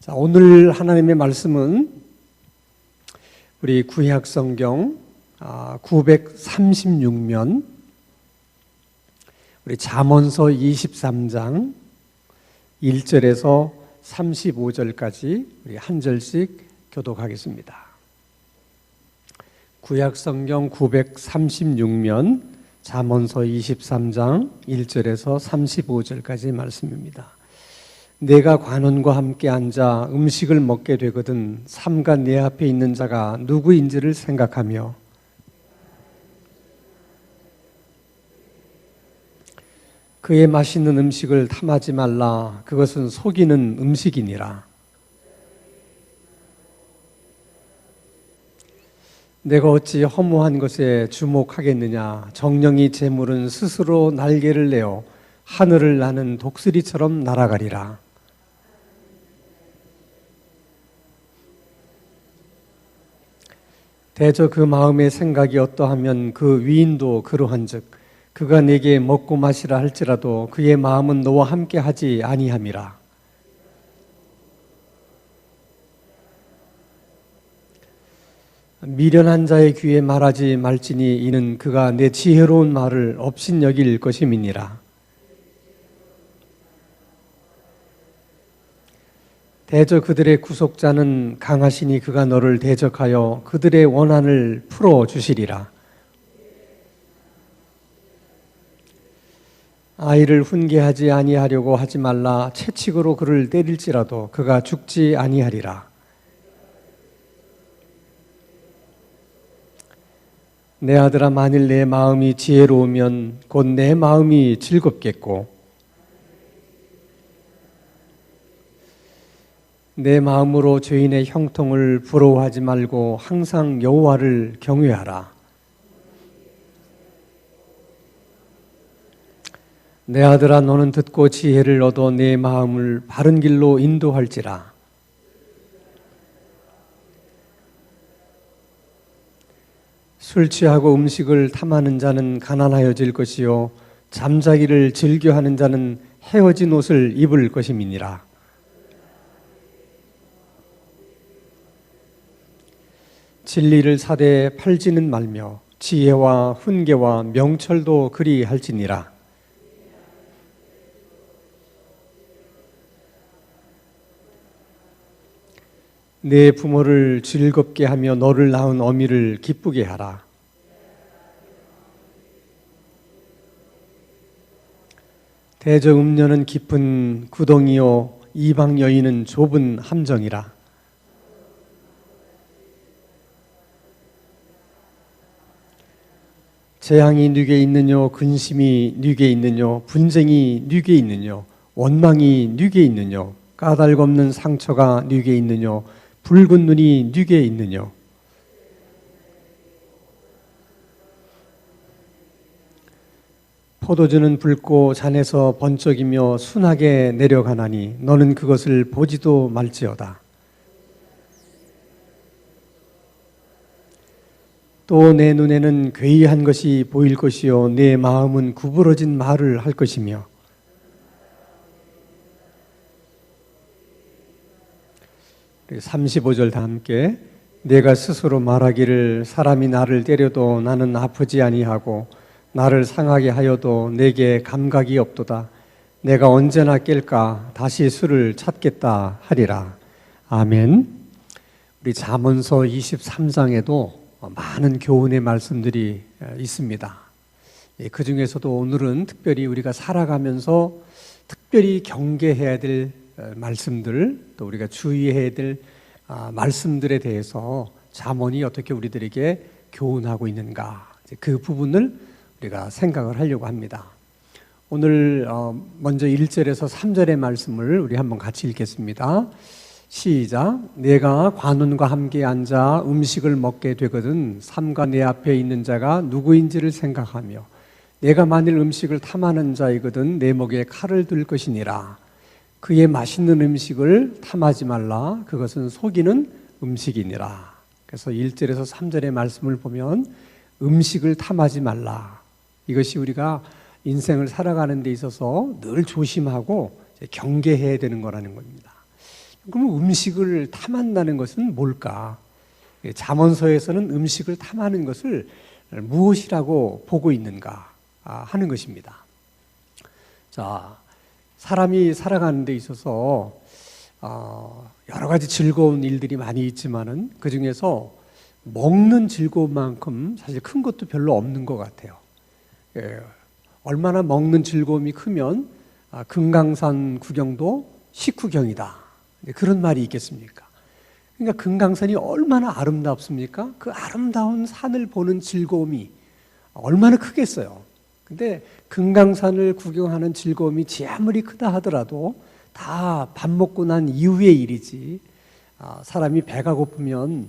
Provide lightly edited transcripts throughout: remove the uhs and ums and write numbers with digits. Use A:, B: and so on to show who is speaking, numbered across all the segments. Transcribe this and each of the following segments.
A: 자, 오늘 하나님의 말씀은 우리 구약 성경 936면 우리 잠언서 23장 1절에서 35절까지 우리 한 절씩 교독하겠습니다. 구약 성경 936면 잠언서 23장 1절에서 35절까지 말씀입니다. 내가 관원과 함께 앉아 음식을 먹게 되거든 삼가 내 앞에 있는 자가 누구인지를 생각하며 그의 맛있는 음식을 탐하지 말라. 그것은 속이는 음식이니라. 내가 어찌 허무한 것에 주목하겠느냐. 정령이 재물은 스스로 날개를 내어 하늘을 나는 독수리처럼 날아가리라. 대저 그 마음의 생각이 어떠하면 그 위인도 그러한즉 그가 내게 먹고 마시라 할지라도 그의 마음은 너와 함께 하지 아니함이라. 미련한 자의 귀에 말하지 말지니 이는 그가 내 지혜로운 말을 업신여길 것임이니라. 대저 그들의 구속자는 강하시니 그가 너를 대적하여 그들의 원한을 풀어주시리라. 아이를 훈계하지 아니하려고 하지 말라. 채찍으로 그를 때릴지라도 그가 죽지 아니하리라. 내 아들아, 만일 내 마음이 지혜로우면 곧 내 마음이 즐겁겠고 내 마음으로 죄인의 형통을 부러워하지 말고 항상 여호와를 경외하라. 내 아들아, 너는 듣고 지혜를 얻어 내 마음을 바른 길로 인도할지라. 술 취하고 음식을 탐하는 자는 가난하여질 것이요 잠자기를 즐겨하는 자는 헤어진 옷을 입을 것임이니라. 진리를 사되 팔지는 말며 지혜와 훈계와 명철도 그리할지니라. 내 부모를 즐겁게 하며 너를 낳은 어미를 기쁘게 하라. 대저 음녀는 깊은 구덩이요 이방 여인은 좁은 함정이라. 재앙이 네게 있느뇨, 근심이 네게 있느뇨, 분쟁이 네게 있느뇨, 원망이 네게 있느뇨, 까닭 없는 상처가 네게 있느뇨, 붉은 눈이 네게 있느뇨. 포도주는 붉고 잔에서 번쩍이며 순하게 내려가나니 너는 그것을 보지도 말지어다. 또 내 눈에는 괴이한 것이 보일 것이요 내 마음은 구부러진 말을 할 것이며 우리 35절 다 함께 내가 스스로 말하기를 사람이 나를 때려도 나는 아프지 아니하고 나를 상하게 하여도 내게 감각이 없도다. 내가 언제나 깰까 다시 술을 찾겠다 하리라. 아멘. 우리 잠언서 23장에도 많은 교훈의 말씀들이 있습니다. 그 중에서도 오늘은 특별히 우리가 살아가면서 특별히 경계해야 될 말씀들, 또 우리가 주의해야 될 말씀들에 대해서 잠언이 어떻게 우리들에게 교훈하고 있는가, 그 부분을 우리가 생각을 하려고 합니다. 오늘 먼저 1절에서 3절의 말씀을 우리 한번 같이 읽겠습니다. 시작. 내가 관원과 함께 앉아 음식을 먹게 되거든 삼가 내 앞에 있는 자가 누구인지를 생각하며 내가 만일 음식을 탐하는 자이거든 내 목에 칼을 들 것이니라. 그의 맛있는 음식을 탐하지 말라. 그것은 속이는 음식이니라. 그래서 1절에서 3절의 말씀을 보면 음식을 탐하지 말라. 이것이 우리가 인생을 살아가는 데 있어서 늘 조심하고 경계해야 되는 거라는 겁니다. 그럼 음식을 탐한다는 것은 뭘까? 잠언서에서는 음식을 탐하는 것을 무엇이라고 보고 있는가 하는 것입니다. 자, 사람이 살아가는 데 있어서 여러 가지 즐거운 일들이 많이 있지만은 그 중에서 먹는 즐거움만큼 사실 큰 것도 별로 없는 것 같아요. 얼마나 먹는 즐거움이 크면 금강산 구경도 식후경이다. 그런 말이 있겠습니까? 그러니까 금강산이 얼마나 아름답습니까? 그 아름다운 산을 보는 즐거움이 얼마나 크겠어요. 근데 금강산을 구경하는 즐거움이 아무리 크다 하더라도 다 밥 먹고 난 이후의 일이지. 사람이 배가 고프면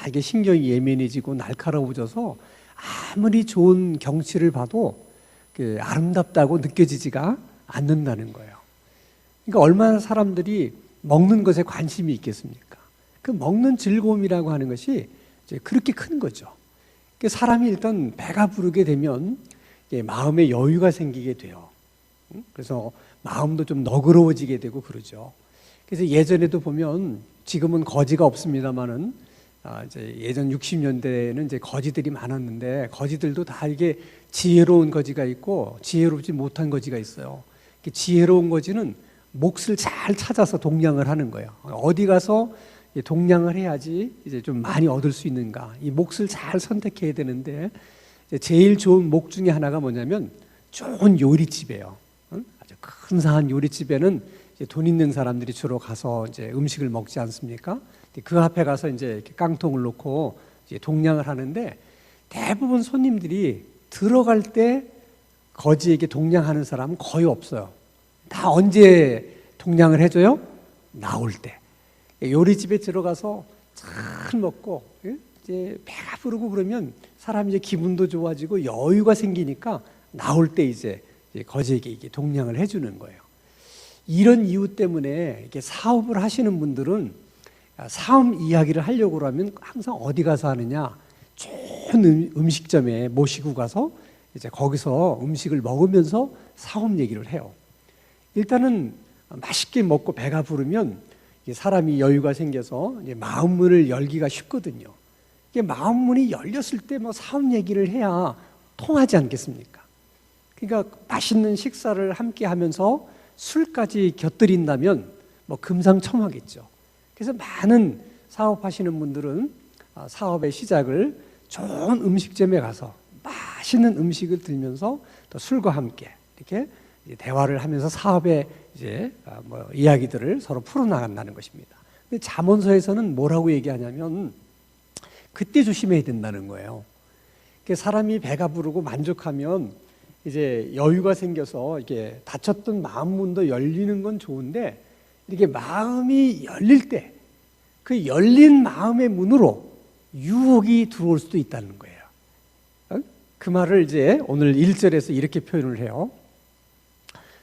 A: 이게 신경이 예민해지고 날카로워져서 아무리 좋은 경치를 봐도 아름답다고 느껴지지가 않는다는 거예요. 그러니까 얼마나 사람들이 먹는 것에 관심이 있겠습니까? 그 먹는 즐거움이라고 하는 것이 이제 그렇게 큰 거죠. 그러니까 사람이 일단 배가 부르게 되면 마음에 여유가 생기게 돼요. 그래서 마음도 좀 너그러워지게 되고 그러죠. 그래서 예전에도 보면 지금은 거지가 없습니다만은 이제 예전 60년대에는 이제 거지들이 많았는데 거지들도 다 이게 지혜로운 거지가 있고 지혜롭지 못한 거지가 있어요. 지혜로운 거지는 몫을 잘 찾아서 동냥을 하는 거예요. 어디 가서 동냥을 해야지 이제 좀 많이 얻을 수 있는가. 이 몫을 잘 선택해야 되는데 제일 좋은 목 중에 하나가 뭐냐면 좋은 요리집이에요. 아주 근사한 요리집에는 이제 돈 있는 사람들이 주로 가서 이제 음식을 먹지 않습니까? 그 앞에 가서 이제 이렇게 깡통을 놓고 이제 동냥을 하는데 대부분 손님들이 들어갈 때 거지에게 동냥하는 사람은 거의 없어요. 다 언제 동냥을 해줘요? 나올 때. 요리집에 들어가서 잘 먹고 이제 배가 부르고 그러면 사람이 이제 기분도 좋아지고 여유가 생기니까 나올 때 이제 거지에게 이게 동냥을 해주는 거예요. 이런 이유 때문에 이렇게 사업을 하시는 분들은 사업 이야기를 하려고 하면 항상 어디 가서 하느냐? 좋은 음식점에 모시고 가서 이제 거기서 음식을 먹으면서 사업 얘기를 해요. 일단은 맛있게 먹고 배가 부르면 사람이 여유가 생겨서 마음문을 열기가 쉽거든요. 마음문이 열렸을 때 뭐 사업 얘기를 해야 통하지 않겠습니까? 그러니까 맛있는 식사를 함께 하면서 술까지 곁들인다면 뭐 금상첨화겠죠. 그래서 많은 사업하시는 분들은 사업의 시작을 좋은 음식점에 가서 맛있는 음식을 들면서 또 술과 함께 이렇게 대화를 하면서 사업의 이제 뭐 이야기들을 서로 풀어나간다는 것입니다. 근데 잠언서에서는 뭐라고 얘기하냐면 그때 조심해야 된다는 거예요. 사람이 배가 부르고 만족하면 이제 여유가 생겨서 이게 닫혔던 마음문도 열리는 건 좋은데 이렇게 마음이 열릴 때 그 열린 마음의 문으로 유혹이 들어올 수도 있다는 거예요. 그 말을 이제 오늘 1절에서 이렇게 표현을 해요.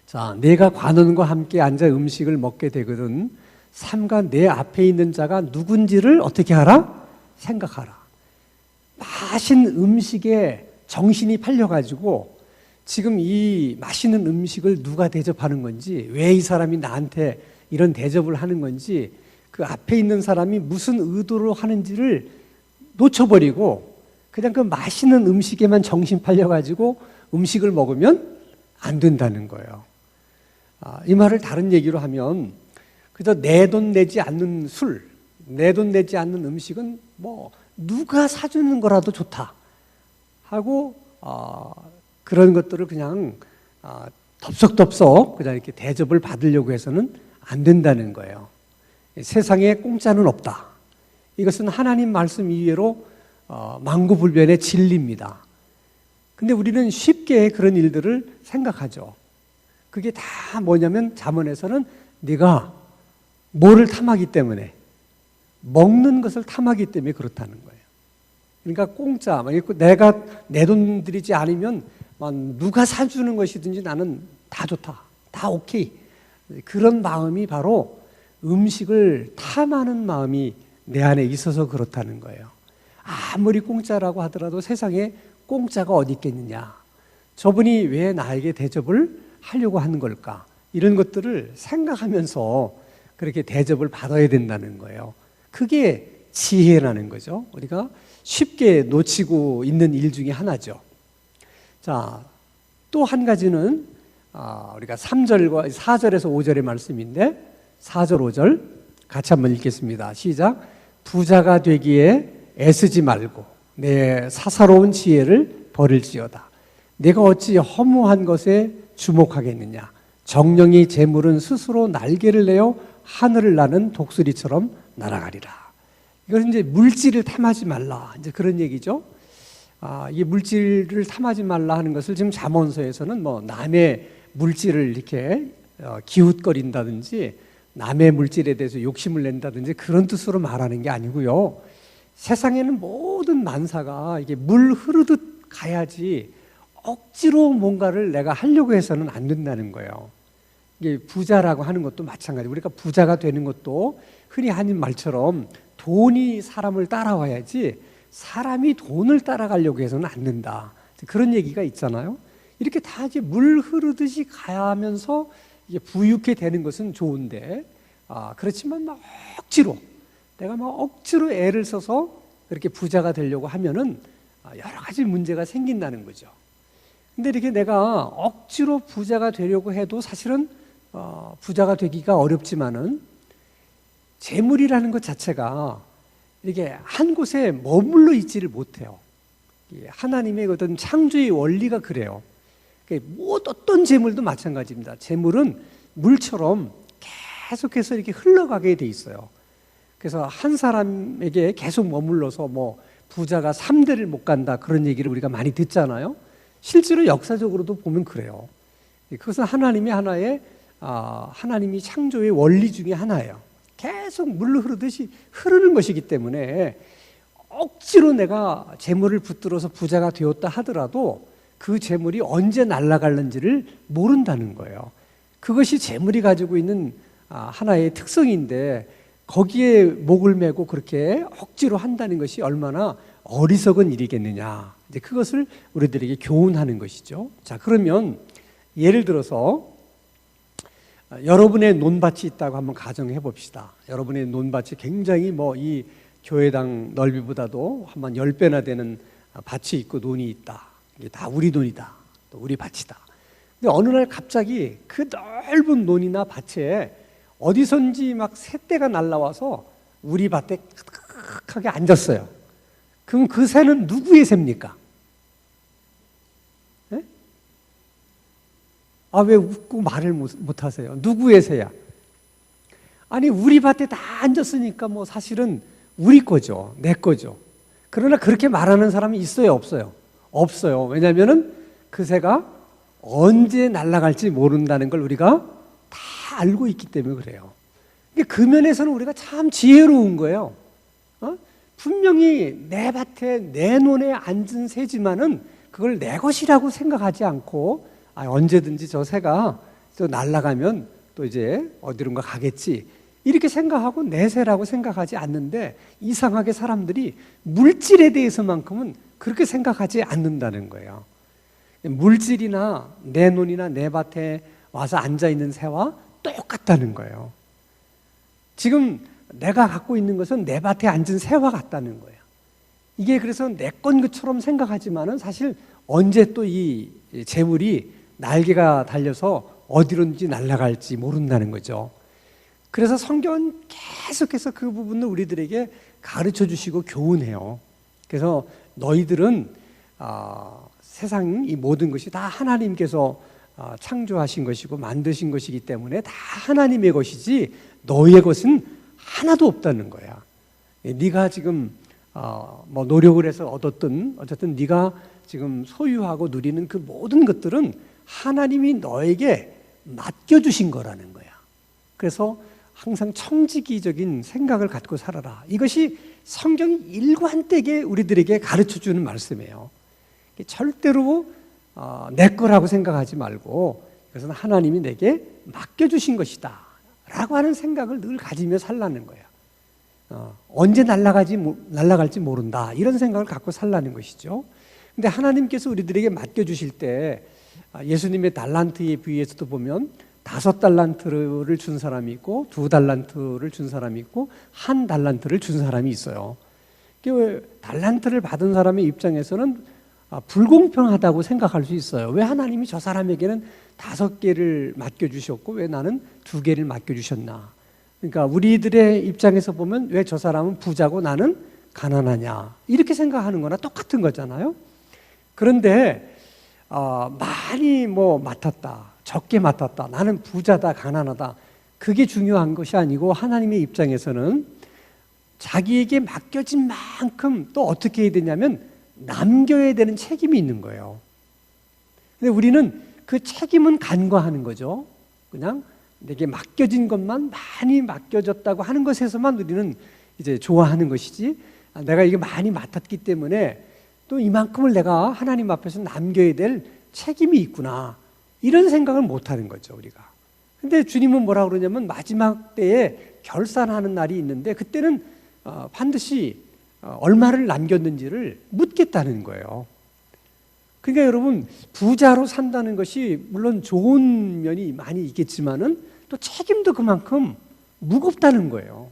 A: 자, 내가 관원과 함께 앉아 음식을 먹게 되거든 삼가 내 앞에 있는 자가 누군지를 어떻게 하라? 생각하라. 맛있는 음식에 정신이 팔려가지고 지금 이 맛있는 음식을 누가 대접하는 건지, 왜 이 사람이 나한테 이런 대접을 하는 건지, 그 앞에 있는 사람이 무슨 의도로 하는지를 놓쳐버리고 그냥 그 맛있는 음식에만 정신 팔려가지고 음식을 먹으면 안 된다는 거예요. 이 말을 다른 얘기로 하면 그저 내 돈 내지 않는 술, 내 돈 내지 않는 음식은 뭐 누가 사주는 거라도 좋다 하고 그런 것들을 그냥 덥석덥석 그냥 이렇게 대접을 받으려고 해서는 안 된다는 거예요. 세상에 공짜는 없다. 이것은 하나님 말씀 이외로 만고불변의 진리입니다. 근데 우리는 쉽게 그런 일들을 생각하죠. 그게 다 뭐냐면 잠언에서는 네가 뭐를 탐하기 때문에, 먹는 것을 탐하기 때문에 그렇다는 거예요. 그러니까 공짜, 내가 내 돈 들이지 않으면 누가 사주는 것이든지 나는 다 좋다, 다 오케이. 그런 마음이 바로 음식을 탐하는 마음이 내 안에 있어서 그렇다는 거예요. 아무리 공짜라고 하더라도 세상에 공짜가 어디 있겠느냐. 저분이 왜 나에게 대접을 하려고 하는 걸까? 이런 것들을 생각하면서 그렇게 대접을 받아야 된다는 거예요. 그게 지혜라는 거죠. 우리가 쉽게 놓치고 있는 일 중에 하나죠. 자, 또 한 가지는 우리가 3절과 4절에서 5절의 말씀인데 4절 5절 같이 한번 읽겠습니다. 시작. 부자가 되기에 애쓰지 말고 내 사사로운 지혜를 버릴지어다. 내가 어찌 허무한 것에 주목하겠느냐. 정령이 재물은 스스로 날개를 내어 하늘을 나는 독수리처럼 날아가리라. 이건 이제 물질을 탐하지 말라. 이제 그런 얘기죠. 이 물질을 탐하지 말라 하는 것을 지금 잠언서에서는 뭐 남의 물질을 이렇게 기웃거린다든지 남의 물질에 대해서 욕심을 낸다든지 그런 뜻으로 말하는 게 아니고요. 세상에는 모든 만사가 이게 물 흐르듯 가야지 억지로 뭔가를 내가 하려고 해서는 안 된다는 거예요. 이게 부자라고 하는 것도 마찬가지. 우리가 부자가 되는 것도 흔히 하는 말처럼 돈이 사람을 따라와야지 사람이 돈을 따라가려고 해서는 안 된다. 그런 얘기가 있잖아요. 이렇게 다 이제 물 흐르듯이 가면서 이게 부유케 되는 것은 좋은데, 그렇지만 막 억지로 내가 막 억지로 애를 써서 그렇게 부자가 되려고 하면은 여러 가지 문제가 생긴다는 거죠. 근데 이렇게 내가 억지로 부자가 되려고 해도 사실은 부자가 되기가 어렵지만은 재물이라는 것 자체가 이렇게 한 곳에 머물러 있지를 못해요. 하나님의 어떤 창조의 원리가 그래요. 어떤 재물도 마찬가지입니다. 재물은 물처럼 계속해서 이렇게 흘러가게 돼 있어요. 그래서 한 사람에게 계속 머물러서 뭐 부자가 3대를 못 간다 그런 얘기를 우리가 많이 듣잖아요. 실제로 역사적으로도 보면 그래요. 그것은 하나님의 하나님이 창조의 원리 중에 하나예요. 계속 물 흐르듯이 흐르는 것이기 때문에 억지로 내가 재물을 붙들어서 부자가 되었다 하더라도 그 재물이 언제 날아갈는지를 모른다는 거예요. 그것이 재물이 가지고 있는 하나의 특성인데 거기에 목을 메고 그렇게 억지로 한다는 것이 얼마나 어리석은 일이겠느냐. 이제 그것을 우리들에게 교훈하는 것이죠. 자, 그러면 예를 들어서 여러분의 논밭이 있다고 한번 가정해 봅시다. 여러분의 논밭이 굉장히 이 교회당 넓이보다도 한 10배나 되는 밭이 있고 논이 있다. 이게 다 우리 논이다. 또 우리 밭이다. 근데 어느 날 갑자기 그 넓은 논이나 밭에 어디선지 막 새떼가 날라와서 우리 밭에 크크하게 앉았어요. 그럼 그 새는 누구의 새입니까? 네? 왜 웃고 말을 못 하세요? 누구의 새야? 아니, 우리 밭에 다 앉았으니까 사실은 우리 거죠. 내 거죠. 그러나 그렇게 말하는 사람이 있어요? 없어요? 없어요. 왜냐하면 그 새가 언제 날아갈지 모른다는 걸 우리가 다 알고 있기 때문에 그래요. 그 면에서는 우리가 참 지혜로운 거예요. 분명히 내 밭에 내 논에 앉은 새지만은 그걸 내 것이라고 생각하지 않고 언제든지 저 새가 또 날아가면 또 이제 어디론가 가겠지 이렇게 생각하고 내 새라고 생각하지 않는데 이상하게 사람들이 물질에 대해서만큼은 그렇게 생각하지 않는다는 거예요. 물질이나 내 논이나 내 밭에 와서 앉아있는 새와 똑같다는 거예요. 지금 내가 갖고 있는 것은 내 밭에 앉은 새와 같다는 거예요. 이게 그래서 내 건 것처럼 생각하지만은 사실 언제 또 이 재물이 날개가 달려서 어디론지 날아갈지 모른다는 거죠. 그래서 성경은 계속해서 그 부분을 우리들에게 가르쳐 주시고 교훈해요. 그래서 너희들은 세상 이 모든 것이 다 하나님께서 창조하신 것이고 만드신 것이기 때문에 다 하나님의 것이지 너희의 것은 하나도 없다는 거야. 네가 지금 노력을 해서 얻었든 어쨌든 네가 지금 소유하고 누리는 그 모든 것들은 하나님이 너에게 맡겨주신 거라는 거야. 그래서 항상 청지기적인 생각을 갖고 살아라. 이것이 성경이 일관되게 우리들에게 가르쳐주는 말씀이에요. 절대로 내 거라고 생각하지 말고 이것은 하나님이 내게 맡겨주신 것이다 라고 하는 생각을 늘 가지며 살라는 거야. 언제 날아갈지 모른다 이런 생각을 갖고 살라는 것이죠. 근데 하나님께서 우리들에게 맡겨주실 때 예수님의 달란트의 비유에서도 보면 5달란트를 준 사람이 있고 2달란트를 준 사람이 있고 1달란트를 준 사람이 있어요. 달란트를 받은 사람의 입장에서는 불공평하다고 생각할 수 있어요. 왜 하나님이 저 사람에게는 5개를 맡겨주셨고 왜 나는 2개를 맡겨주셨나. 그러니까 우리들의 입장에서 보면 왜 저 사람은 부자고 나는 가난하냐 이렇게 생각하는 거나 똑같은 거잖아요. 그런데 많이 맡았다, 적게 맡았다, 나는 부자다, 가난하다, 그게 중요한 것이 아니고 하나님의 입장에서는 자기에게 맡겨진 만큼 또 어떻게 해야 되냐면 남겨야 되는 책임이 있는 거예요. 근데 우리는 그 책임은 간과하는 거죠. 그냥 내게 맡겨진 것만 많이 맡겨졌다고 하는 것에서만 우리는 이제 좋아하는 것이지, 내가 이게 많이 맡았기 때문에 또 이만큼을 내가 하나님 앞에서 남겨야 될 책임이 있구나, 이런 생각을 못 하는 거죠, 우리가. 근데 주님은 뭐라 그러냐면 마지막 때에 결산하는 날이 있는데 그때는 반드시 얼마를 남겼는지를 묻겠다는 거예요. 그러니까 여러분, 부자로 산다는 것이 물론 좋은 면이 많이 있겠지만은 또 책임도 그만큼 무겁다는 거예요.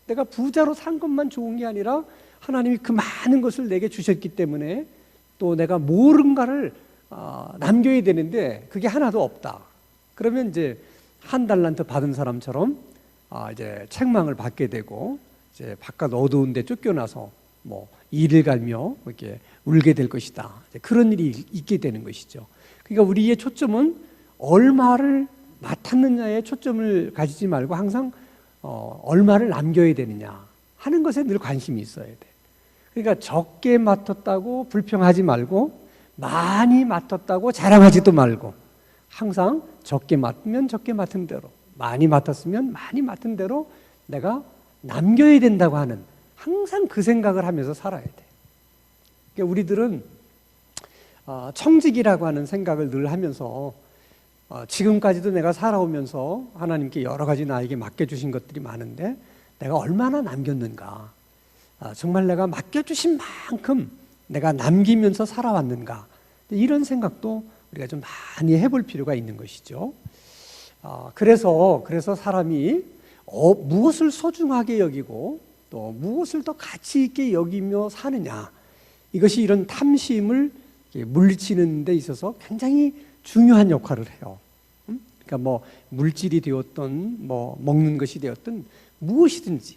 A: 내가 부자로 산 것만 좋은 게 아니라 하나님이 그 많은 것을 내게 주셨기 때문에 또 내가 무언가를 남겨야 되는데 그게 하나도 없다. 그러면 이제 1달란트 받은 사람처럼 이제 책망을 받게 되고 이제 바깥 어두운 데 쫓겨나서 이를 갈며 이렇게 울게 될 것이다. 그런 일이 있게 되는 것이죠. 그러니까 우리의 초점은 얼마를 맡았느냐에 초점을 가지지 말고 항상 얼마를 남겨야 되느냐 하는 것에 늘 관심이 있어야 돼. 그러니까 적게 맡았다고 불평하지 말고 많이 맡았다고 자랑하지도 말고 항상 적게 맡으면 적게 맡은 대로, 많이 맡았으면 많이 맡은 대로 내가 남겨야 된다고 하는 항상 그 생각을 하면서 살아야 돼. 그러니까 우리들은 청직이라고 하는 생각을 늘 하면서 지금까지도 내가 살아오면서 하나님께 여러 가지 나에게 맡겨주신 것들이 많은데 내가 얼마나 남겼는가, 정말 내가 맡겨주신 만큼 내가 남기면서 살아왔는가, 이런 생각도 우리가 좀 많이 해볼 필요가 있는 것이죠. 그래서 사람이 무엇을 소중하게 여기고 또 무엇을 더 가치 있게 여기며 사느냐, 이것이 이런 탐심을 물리치는 데 있어서 굉장히 중요한 역할을 해요. 그러니까 물질이 되었든 먹는 것이 되었든 무엇이든지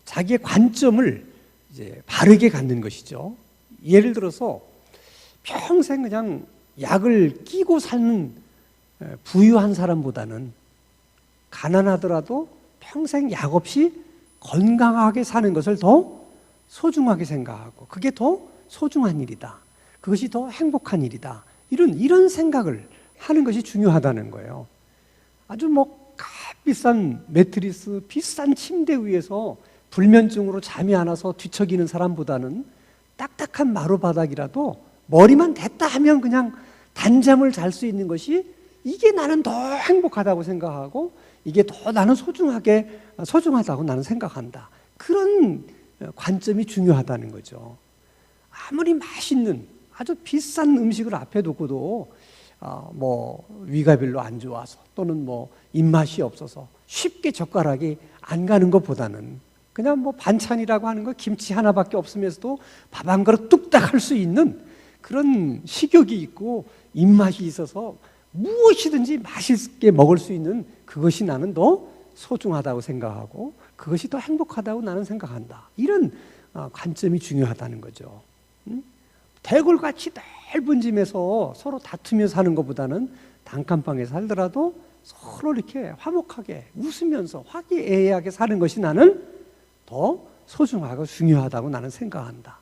A: 자기의 관점을 이제 바르게 갖는 것이죠. 예를 들어서 평생 그냥 약을 끼고 사는 부유한 사람보다는 가난하더라도 평생 약 없이 건강하게 사는 것을 더 소중하게 생각하고 그게 더 소중한 일이다, 그것이 더 행복한 일이다, 이런 생각을 하는 것이 중요하다는 거예요. 아주 값비싼 매트리스, 비싼 침대 위에서 불면증으로 잠이 안 와서 뒤척이는 사람보다는 딱딱한 마루바닥이라도 머리만 댔다 하면 그냥 단잠을 잘 수 있는 것이, 이게 나는 더 행복하다고 생각하고 이게 더 나는 소중하다고 나는 생각한다. 그런 관점이 중요하다는 거죠. 아무리 맛있는 아주 비싼 음식을 앞에 두고도 위가 별로 안 좋아서 또는 입맛이 없어서 쉽게 젓가락이 안 가는 것보다는 그냥 반찬이라고 하는 거 김치 하나밖에 없으면서도 밥 한 그릇 뚝딱 할 수 있는 그런 식욕이 있고 입맛이 있어서 무엇이든지 맛있게 먹을 수 있는 그것이 나는 더 소중하다고 생각하고 그것이 더 행복하다고 나는 생각한다. 이런 관점이 중요하다는 거죠. 대골같이 넓은 집에서 서로 다투며 사는 것보다는 단칸방에 살더라도 서로 이렇게 화목하게 웃으면서 화기애애하게 사는 것이 나는 더 소중하고 중요하다고 나는 생각한다.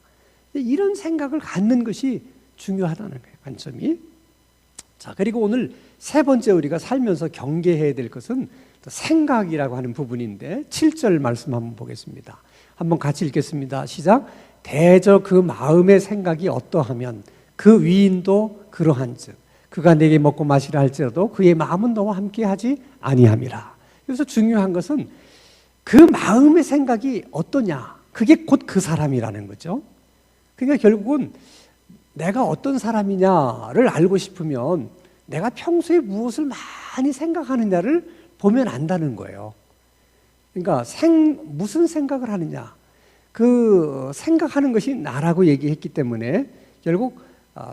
A: 이런 생각을 갖는 것이 중요하다는 거예요, 관점이. 자, 그리고 오늘 세 번째 우리가 살면서 경계해야 될 것은 생각이라고 하는 부분인데 7절 말씀 한번 보겠습니다. 한번 같이 읽겠습니다. 시작. 대저 그 마음의 생각이 어떠하면 그 위인도 그러한즉 그가 내게 먹고 마시라 할지라도 그의 마음은 너와 함께하지 아니함이라. 여기서 중요한 것은 그 마음의 생각이 어떠냐, 그게 곧 그 사람이라는 거죠. 그러니까 결국은 내가 어떤 사람이냐를 알고 싶으면 내가 평소에 무엇을 많이 생각하느냐를 보면 안다는 거예요. 그러니까 무슨 생각을 하느냐, 그 생각하는 것이 나라고 얘기했기 때문에 결국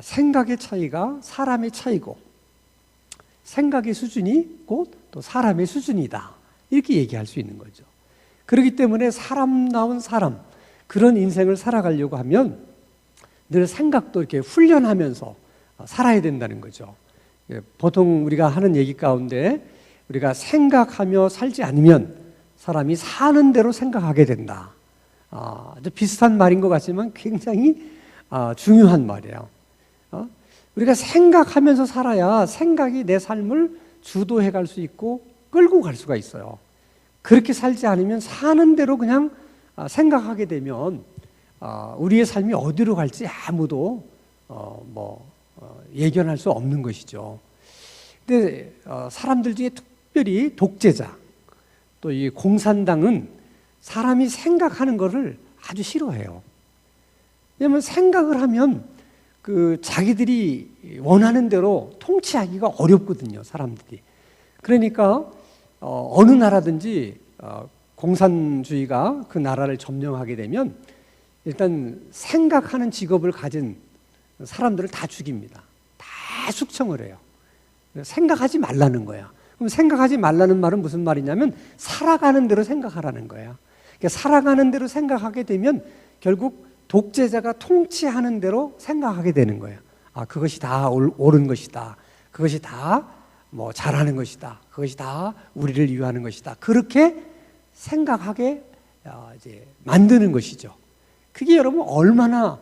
A: 생각의 차이가 사람의 차이고 생각의 수준이 곧 또 사람의 수준이다, 이렇게 얘기할 수 있는 거죠. 그렇기 때문에 사람다운 사람, 그런 인생을 살아가려고 하면 늘 생각도 이렇게 훈련하면서 살아야 된다는 거죠. 보통 우리가 하는 얘기 가운데 우리가 생각하며 살지 않으면 사람이 사는 대로 생각하게 된다. 아주 비슷한 말인 것 같지만 굉장히 중요한 말이에요. 우리가 생각하면서 살아야 생각이 내 삶을 주도해 갈 수 있고 끌고 갈 수가 있어요. 그렇게 살지 않으면 사는 대로 그냥 생각하게 되면 우리의 삶이 어디로 갈지 아무도 예견할 수 없는 것이죠. 근데 사람들 중에 특별히 독재자, 또 이 공산당은 사람이 생각하는 것을 아주 싫어해요. 왜냐하면 생각을 하면 그 자기들이 원하는 대로 통치하기가 어렵거든요, 사람들이. 그러니까 어느 나라든지 공산주의가 그 나라를 점령하게 되면 일단 생각하는 직업을 가진 사람들을 다 죽입니다. 다 숙청을 해요. 생각하지 말라는 거야. 그럼 생각하지 말라는 말은 무슨 말이냐면 살아가는 대로 생각하라는 거야. 그러니까 살아가는 대로 생각하게 되면 결국 독재자가 통치하는 대로 생각하게 되는 거예요. 그것이 다 옳은 것이다. 그것이 다 잘하는 것이다. 그것이 다 우리를 위하는 것이다. 그렇게 생각하게 이제 만드는 것이죠. 그게 여러분 얼마나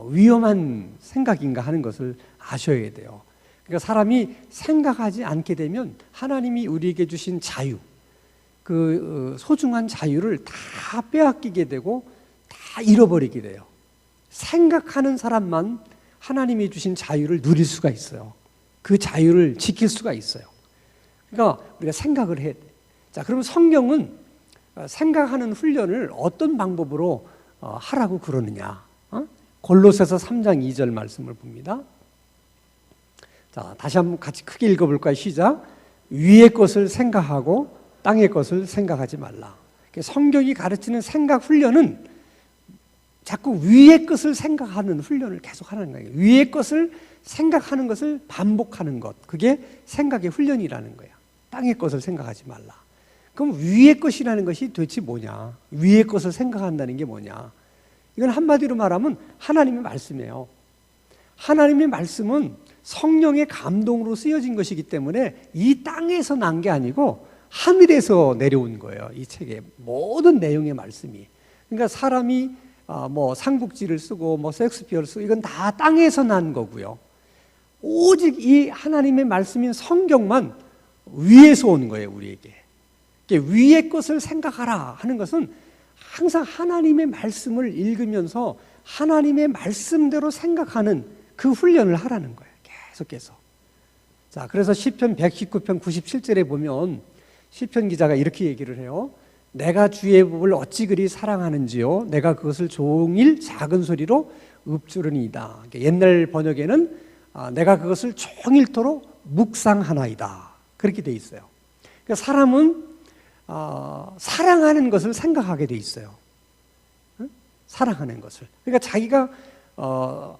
A: 위험한 생각인가 하는 것을 아셔야 돼요. 그러니까 사람이 생각하지 않게 되면 하나님이 우리에게 주신 자유, 그 소중한 자유를 다 빼앗기게 되고 다 잃어버리게 돼요. 생각하는 사람만 하나님이 주신 자유를 누릴 수가 있어요. 그 자유를 지킬 수가 있어요. 그러니까 우리가 생각을 해야 돼. 자, 그러면 성경은 생각하는 훈련을 어떤 방법으로 하라고 그러느냐? 골로새서 3장 2절 말씀을 봅니다. 자, 다시 한번 같이 크게 읽어볼까요? 시작. 위의 것을 생각하고 땅의 것을 생각하지 말라. 성경이 가르치는 생각 훈련은 자꾸 위의 것을 생각하는 훈련을 계속 하는 거예요. 위의 것을 생각하는 것을 반복하는 것, 그게 생각의 훈련이라는 거야. 땅의 것을 생각하지 말라. 그럼 위의 것이라는 것이 도대체 뭐냐? 위의 것을 생각한다는 게 뭐냐? 이건 한마디로 말하면 하나님의 말씀이에요. 하나님의 말씀은 성령의 감동으로 쓰여진 것이기 때문에 이 땅에서 난 게 아니고 하늘에서 내려온 거예요. 이 책의 모든 내용의 말씀이. 그러니까 사람이 삼국지를 쓰고 셰익스피어를 쓰고 이건 다 땅에서 난 거고요. 오직 이 하나님의 말씀인 성경만 위에서 온 거예요, 우리에게. 위의 것을 생각하라 하는 것은 항상 하나님의 말씀을 읽으면서 하나님의 말씀대로 생각하는 그 훈련을 하라는 거예요, 계속해서. 자, 그래서 시편 119편 97절에 보면 시편 기자가 이렇게 얘기를 해요. 내가 주의 법을 어찌 그리 사랑하는지요, 내가 그것을 종일 작은 소리로 읊조르니이다. 옛날 번역에는 내가 그것을 종일토록 묵상하나이다, 그렇게 돼 있어요. 그러니까 사람은 사랑하는 것을 생각하게 돼 있어요. 사랑하는 것을. 그러니까 자기가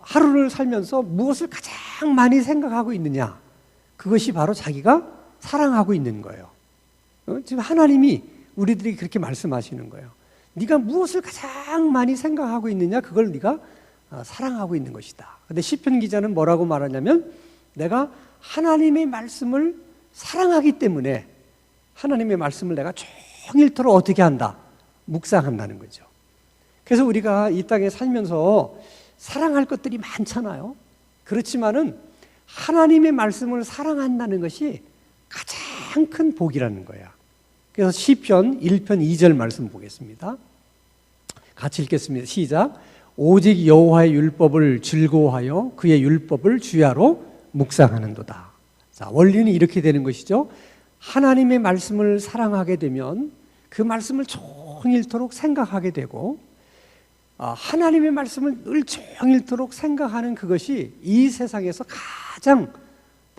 A: 하루를 살면서 무엇을 가장 많이 생각하고 있느냐, 그것이 바로 자기가 사랑하고 있는 거예요. 지금 하나님이 우리들이 그렇게 말씀하시는 거예요. 네가 무엇을 가장 많이 생각하고 있느냐, 그걸 네가 사랑하고 있는 것이다. 근데 시편 기자는 뭐라고 말하냐면 내가 하나님의 말씀을 사랑하기 때문에 하나님의 말씀을 내가 종일토록 어떻게 한다? 묵상한다는 거죠. 그래서 우리가 이 땅에 살면서 사랑할 것들이 많잖아요. 그렇지만은 하나님의 말씀을 사랑한다는 것이 가장 큰 복이라는 거야. 그래서 시편 1편 2절 말씀 보겠습니다. 같이 읽겠습니다. 시작. 오직 여호와의 율법을 즐거워하여 그의 율법을 주야로 묵상하는도다. 자, 원리는 이렇게 되는 것이죠. 하나님의 말씀을 사랑하게 되면 그 말씀을 종일토록 생각하게 되고, 하나님의 말씀을 늘 종일토록 생각하는 그것이 이 세상에서 가장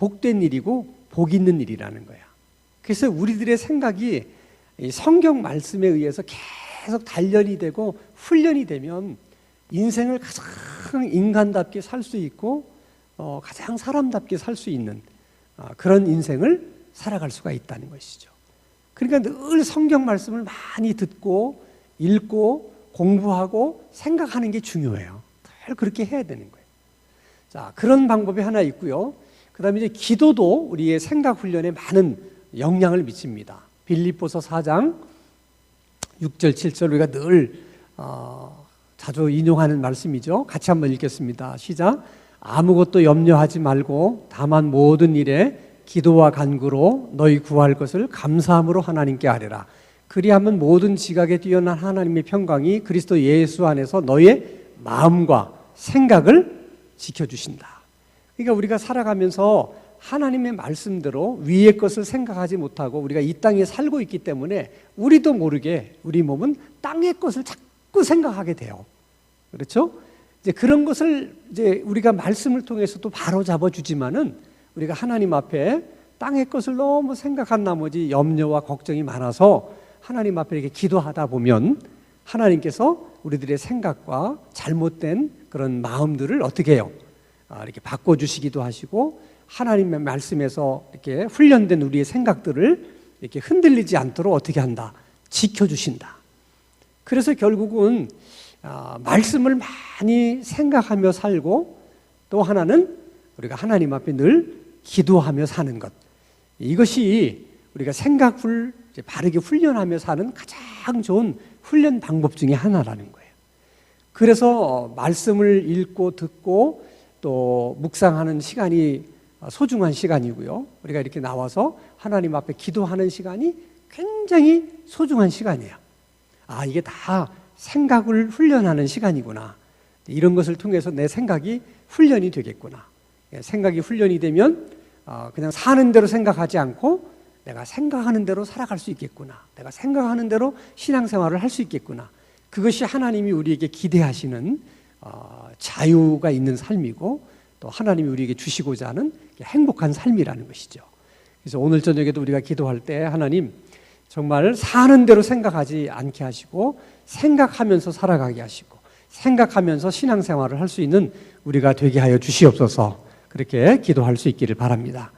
A: 복된 일이고 복 있는 일이라는 거야. 그래서 우리들의 생각이 이 성경 말씀에 의해서 계속 단련이 되고 훈련이 되면 인생을 가장 인간답게 살 수 있고 가장 사람답게 살 수 있는 그런 인생을 살아갈 수가 있다는 것이죠. 그러니까 늘 성경 말씀을 많이 듣고 읽고 공부하고 생각하는 게 중요해요. 늘 그렇게 해야 되는 거예요. 자, 그런 방법이 하나 있고요. 그 다음에 이제 기도도 우리의 생각 훈련에 많은 영향을 미칩니다. 빌립보서 4장 6절 7절 우리가 늘 자주 인용하는 말씀이죠. 같이 한번 읽겠습니다. 시작. 아무것도 염려하지 말고 다만 모든 일에 기도와 간구로 너희 구할 것을 감사함으로 하나님께 아뢰라. 그리하면 모든 지각에 뛰어난 하나님의 평강이 그리스도 예수 안에서 너의 마음과 생각을 지켜주신다. 그러니까 우리가 살아가면서 하나님의 말씀대로 위의 것을 생각하지 못하고 우리가 이 땅에 살고 있기 때문에 우리도 모르게 우리 몸은 땅의 것을 자꾸 생각하게 돼요. 그렇죠? 이제 그런 것을 이제 우리가 말씀을 통해서도 바로 잡아주지만은 우리가 하나님 앞에 땅의 것을 너무 생각한 나머지 염려와 걱정이 많아서 하나님 앞에 이렇게 기도하다 보면 하나님께서 우리들의 생각과 잘못된 그런 마음들을 어떻게 해요? 이렇게 바꿔주시기도 하시고 하나님의 말씀에서 이렇게 훈련된 우리의 생각들을 이렇게 흔들리지 않도록 어떻게 한다? 지켜주신다. 그래서 결국은 말씀을 많이 생각하며 살고 또 하나는 우리가 하나님 앞에 늘 기도하며 사는 것. 이것이 우리가 생각을 바르게 훈련하며 사는 가장 좋은 훈련 방법 중에 하나라는 거예요. 그래서 말씀을 읽고 듣고 또 묵상하는 시간이 소중한 시간이고요. 우리가 이렇게 나와서 하나님 앞에 기도하는 시간이 굉장히 소중한 시간이에요. 이게 다 생각을 훈련하는 시간이구나. 이런 것을 통해서 내 생각이 훈련이 되겠구나. 생각이 훈련이 되면 그냥 사는 대로 생각하지 않고 내가 생각하는 대로 살아갈 수 있겠구나. 내가 생각하는 대로 신앙생활을 할 수 있겠구나. 그것이 하나님이 우리에게 기대하시는 자유가 있는 삶이고 또 하나님이 우리에게 주시고자 하는 행복한 삶이라는 것이죠. 그래서 오늘 저녁에도 우리가 기도할 때 하나님 정말 사는 대로 생각하지 않게 하시고 생각하면서 살아가게 하시고 생각하면서 신앙생활을 할 수 있는 우리가 되게 하여 주시옵소서. 그렇게 기도할 수 있기를 바랍니다.